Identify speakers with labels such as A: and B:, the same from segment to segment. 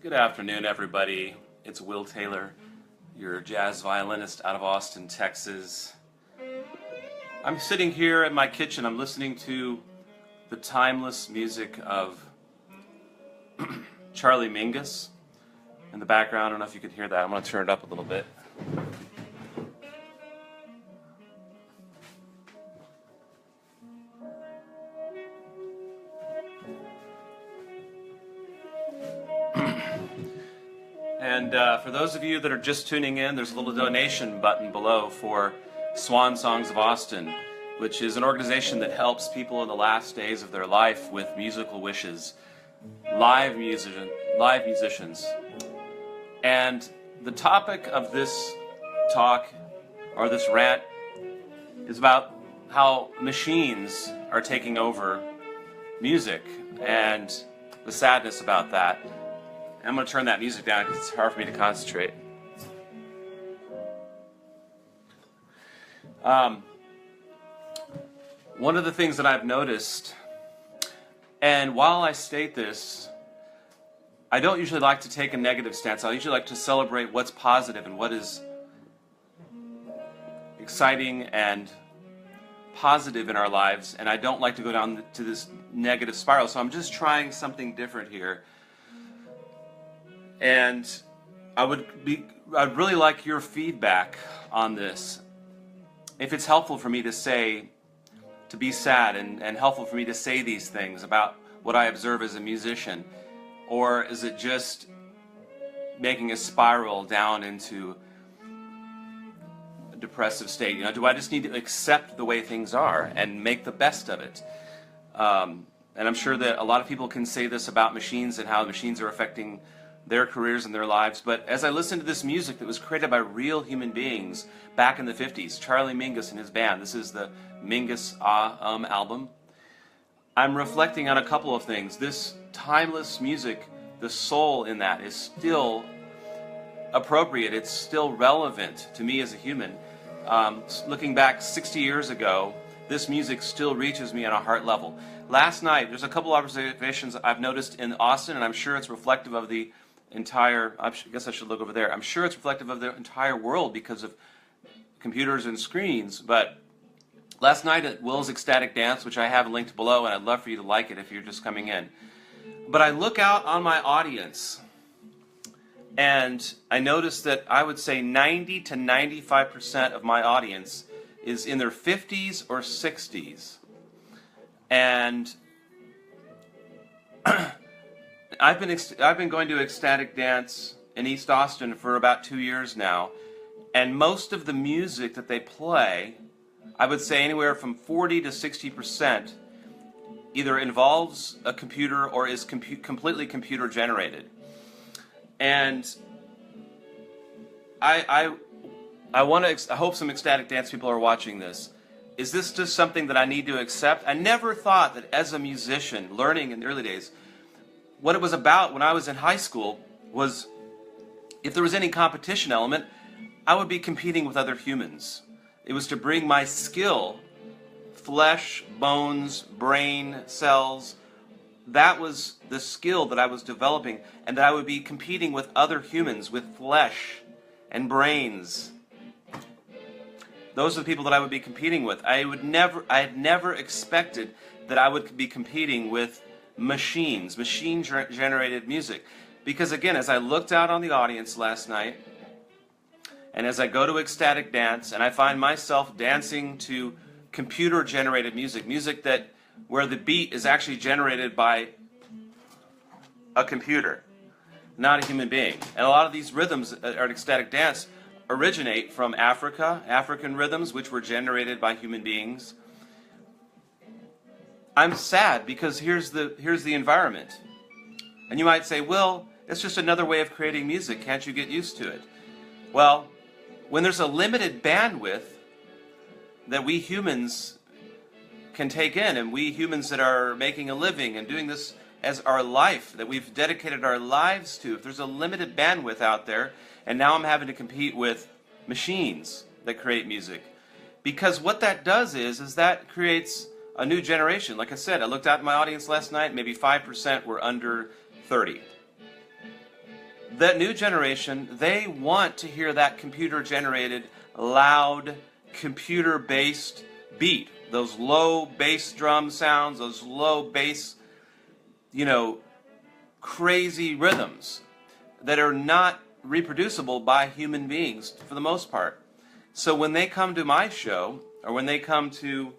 A: Good afternoon, everybody. It's Will Taylor, your jazz violinist out of Austin, Texas. I'm sitting here at my kitchen. I'm listening to the timeless music of Charlie Mingus in the background. I don't know if you can hear that. I'm going to turn it up a little bit. And for those of you that are just tuning in, there's a little donation button below for Swan Songs of Austin, which is an organization that helps people in the last days of their life with musical wishes, live musicians. And the topic of this talk, or this rant, is about how machines are taking over music and the sadness about that. I'm going to turn that music down because it's hard for me to concentrate. One of the things that I've noticed, and while I state this, I don't usually like to take a negative stance. I usually like to celebrate what's positive and what is exciting and positive in our lives, and I don't like to go down to this negative spiral. So I'm just trying something different here. And I'd really like your feedback on this. If it's helpful for me to be sad and helpful for me to say these things about what I observe as a musician, or is it just making a spiral down into a depressive state? Do I just need to accept the way things are and make the best of it? And I'm sure that a lot of people can say this about machines and how machines are affecting their careers and their lives, but as I listen to this music that was created by real human beings back in the 50s, Charlie Mingus and his band, this is the Mingus album, I'm reflecting on a couple of things. This timeless music, the soul in that is still appropriate, it's still relevant to me as a human. Looking back 60 years ago, this music still reaches me on a heart level. Last night, there's a couple observations I've noticed in Austin, and I'm sure it's reflective of the entire, I guess I should look over there. I'm sure it's reflective of the entire world because of computers and screens. But last night at Will's Ecstatic Dance, which I have linked below, and I'd love for you to like it if you're just coming in. But I look out on my audience, and I notice that I would say 90 to 95% of my audience is in their 50s or 60s. And I've been going to Ecstatic Dance in East Austin for about 2 years now, and most of the music that they play, I would say anywhere from 40 to 60%, either involves a computer or is completely computer generated. And I hope some Ecstatic Dance people are watching this. Is this just something that I need to accept? I never thought that as a musician, learning in the early days, what it was about when I was in high school was, if there was any competition element, I would be competing with other humans. It was to bring my skill, flesh, bones, brain, cells, that was the skill that I was developing, and that I would be competing with other humans with flesh and brains. Those are the people that I would be competing with. I had never expected that I would be competing with machine-generated music. Because again, as I looked out on the audience last night, and as I go to Ecstatic Dance, and I find myself dancing to computer-generated music where the beat is actually generated by a computer, not a human being. And a lot of these rhythms at Ecstatic Dance originate from African rhythms, which were generated by human beings. I'm sad because here's the environment. And you might say, well, it's just another way of creating music. Can't you get used to it? Well, when there's a limited bandwidth that we humans can take in, and we humans that are making a living and doing this as our life, that we've dedicated our lives to, if there's a limited bandwidth out there, and now I'm having to compete with machines that create music. Because what that does is that creates a new generation. Like I said, I looked at my audience last night, maybe 5% were under 30. That new generation, they want to hear that computer-generated, loud, computer-based beat. Those low bass drum sounds, those low bass, crazy rhythms that are not reproducible by human beings for the most part. So when they come to my show, or when they come to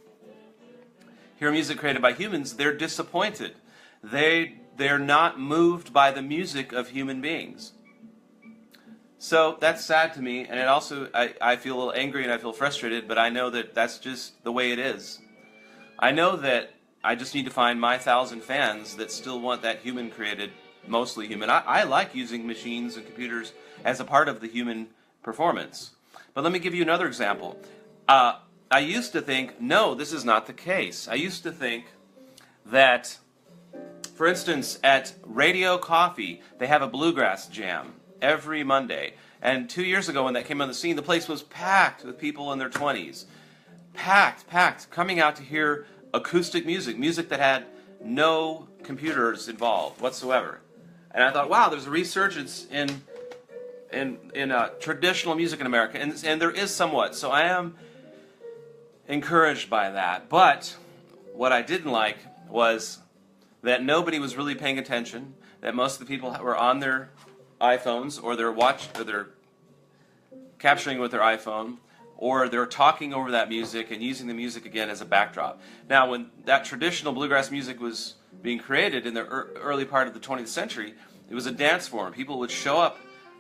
A: hear music created by humans, they're disappointed. They're not moved by the music of human beings. So that's sad to me, and it also, I feel a little angry and I feel frustrated, but I know that that's just the way it is. I know that I just need to find my 1,000 fans that still want that human-created, mostly human. I like using machines and computers as a part of the human performance. But let me give you another example. I used to think, no, this is not the case. I used to think that, for instance, at Radio Coffee, they have a bluegrass jam every Monday. And 2 years ago when that came on the scene, the place was packed with people in their 20s. Packed, coming out to hear acoustic music that had no computers involved whatsoever. And I thought, wow, there's a resurgence in traditional music in America, and there is somewhat. So I am encouraged by that. But what I didn't like was that nobody was really paying attention, that most of the people were on their iPhones, or they're capturing with their iPhone, or they're talking over that music and using the music again as a backdrop. Now, when that traditional bluegrass music was being created in the early part of the 20th century, it was a dance form. People would show up,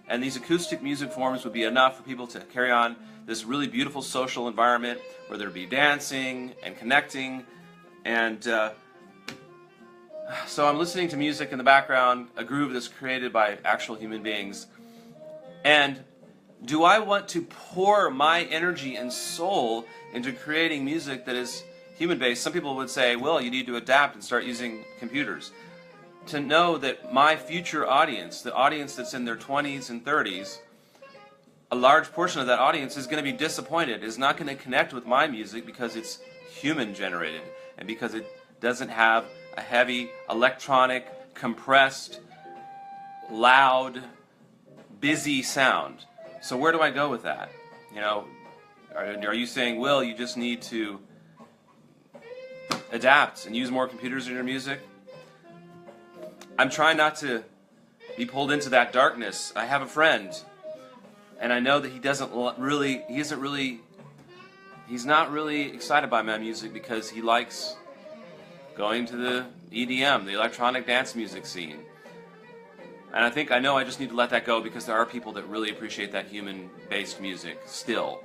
A: and these acoustic music forms would be enough for people to carry on this really beautiful social environment where there'd be dancing and connecting. And so I'm listening to music in the background, a groove that's created by actual human beings. And do I want to pour my energy and soul into creating music that is human-based? Some people would say, well, you need to adapt and start using computers. To know that my future audience, the audience that's in their 20s and 30s, a large portion of that audience is going to be disappointed, is not going to connect with my music because it's human-generated and because it doesn't have a heavy, electronic, compressed, loud, busy sound. So where do I go with that? Are you saying, Will, you just need to adapt and use more computers in your music? I'm trying not to be pulled into that darkness. I have a friend, and I know that he's not really excited by my music because he likes going to the EDM, the electronic dance music scene. And I know I just need to let that go because there are people that really appreciate that human-based music still.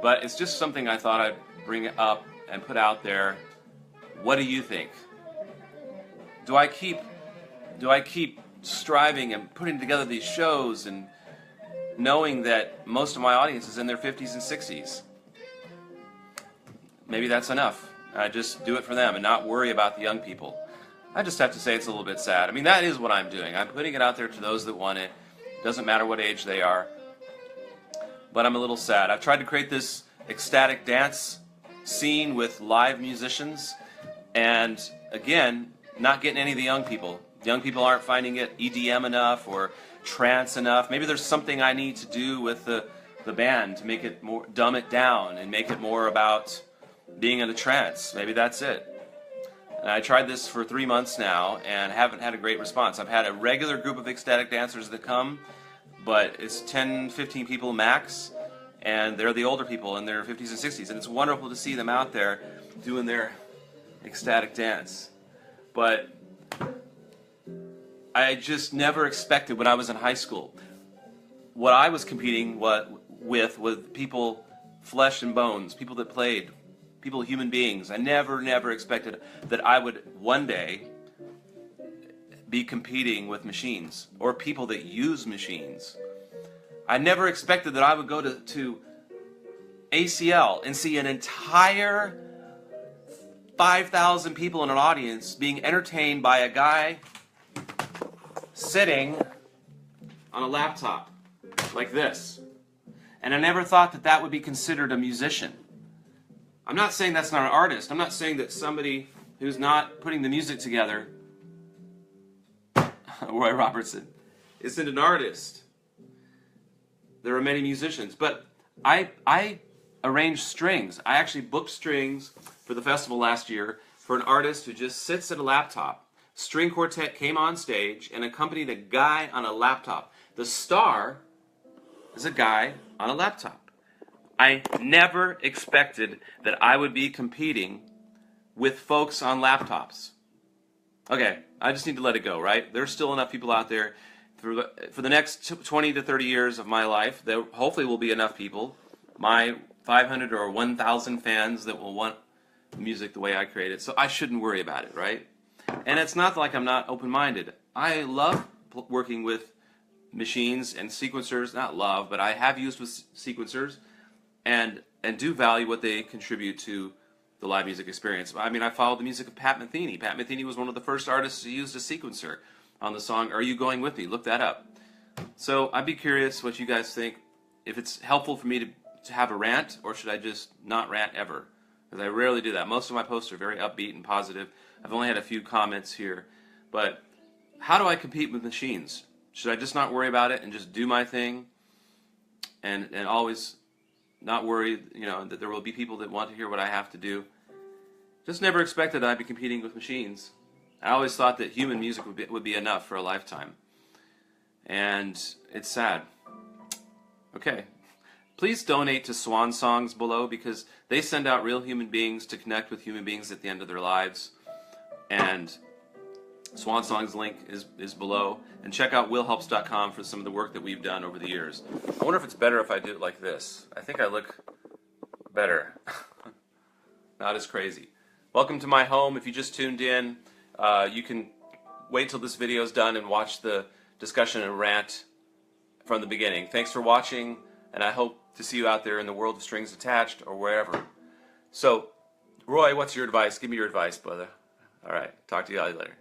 A: But it's just something I thought I'd bring up and put out there. What do you think? Do I keep striving and putting together these shows and knowing that most of my audience is in their 50s and 60s? Maybe that's enough. I just do it for them and not worry about the young people. I just have to say it's a little bit sad. I mean, that is what I'm doing. I'm putting it out there to those that want it. Doesn't matter what age they are. But I'm a little sad. I've tried to create this ecstatic dance scene with live musicians, and again, not getting any of the young people. The young people aren't finding it EDM enough or trance enough. Maybe there's something I need to do with the band to make it more, dumb it down and make it more about being in a trance. Maybe that's it. And I tried this for 3 months now and haven't had a great response. I've had a regular group of ecstatic dancers that come, but it's 10, 15 people max, and they're the older people in their 50s and 60s, and it's wonderful to see them out there doing their ecstatic dance. But I just never expected when I was in high school. What I was competing with people, flesh and bones, people that played, people, human beings. I never expected that I would one day be competing with machines or people that use machines. I never expected that I would go to ACL and see an entire 5,000 people in an audience being entertained by a guy sitting on a laptop like this. And I never thought that that would be considered a musician. I'm not saying that's not an artist. I'm not saying that somebody who's not putting the music together, Roy Robertson, isn't an artist. There are many musicians, but I arranged strings. I actually booked strings for the festival last year for an artist who just sits at a laptop. String quartet came on stage and accompanied a guy on a laptop. The star is a guy on a laptop. I never expected that I would be competing with folks on laptops. Okay, I just need to let it go, right? There's still enough people out there for the next 20 to 30 years of my life. There hopefully will be enough people, my 500 or 1,000 fans, that will want music the way I create it. So I shouldn't worry about it, right? And it's not like I'm not open-minded. I love working with machines and sequencers. Not love, but I have used with sequencers and do value what they contribute to the live music experience. I mean, I followed the music of Pat Metheny. Pat Metheny was one of the first artists who used a sequencer on the song Are You Going With Me? Look that up. So I'd be curious what you guys think. If it's helpful for me to have a rant, or should I just not rant ever? Because I rarely do that. Most of my posts are very upbeat and positive. I've only had a few comments here. But how do I compete with machines? Should I just not worry about it and just do my thing and always not worry, that there will be people that want to hear what I have to do? Just never expected I'd be competing with machines. I always thought that human music would be enough for a lifetime. And it's sad. Okay. Please donate to Swan Songs below, because they send out real human beings to connect with human beings at the end of their lives. And Swan Songs link is below. And check out willhelps.com for some of the work that we've done over the years. I wonder if it's better if I do it like this. I think I look better. Not as crazy. Welcome to my home. If you just tuned in, you can wait till this video is done and watch the discussion and rant from the beginning. Thanks for watching, and I hope to see you out there in the world of strings attached or wherever. So, Roy, what's your advice? Give me your advice, brother. All right, talk to you later.